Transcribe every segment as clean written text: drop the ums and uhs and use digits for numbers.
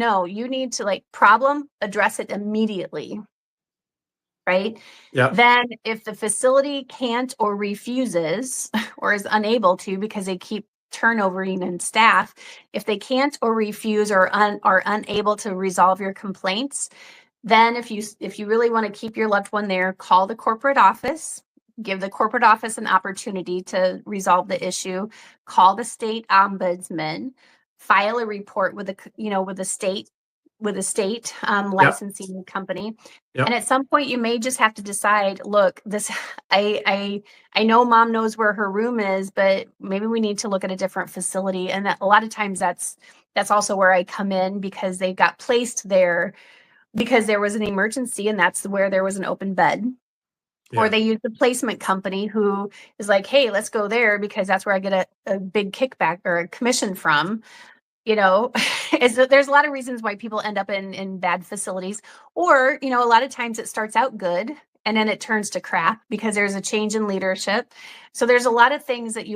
No, you need to like problem, address it immediately, right? Yeah. Then if the facility can't or refuses or is unable to because they keep turnovering in staff, if they can't or refuse or are unable to resolve your complaints, then if you really want to keep your loved one there, call the corporate office, give the corporate office an opportunity to resolve the issue, call the state ombudsman, file a report with the state Yeah. licensing company. Yeah. And at some point you may just have to decide, look, this I know mom knows where her room is, but maybe we need to look at a different facility. And that a lot of times that's also where I come in, because they got placed there because there was an emergency and that's where there was an open bed. Yeah. Or they use the placement company who is like, hey, let's go there because that's where I get a big kickback or a commission from. There's a lot of reasons why people end up in bad facilities. Or, a lot of times it starts out good and then it turns to crap because there's a change in leadership. So there's a lot of things that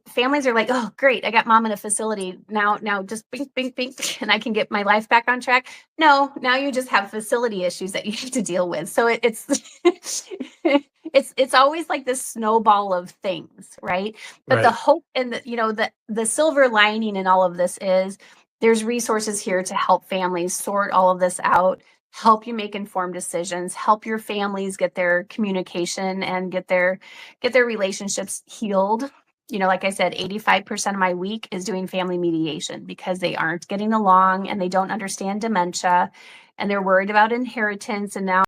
families are like, oh, great, I got mom in a facility. Now just bink, bink, bink, and I can get my life back on track. No, now you just have facility issues that you need to deal with. So it's it's always like this snowball of things, right? But the hope and the silver lining in all of this is there's resources here to help families sort all of this out, help you make informed decisions, help your families get their communication and get their relationships healed. Like I said, 85% of my week is doing family mediation because they aren't getting along and they don't understand dementia and they're worried about inheritance. And now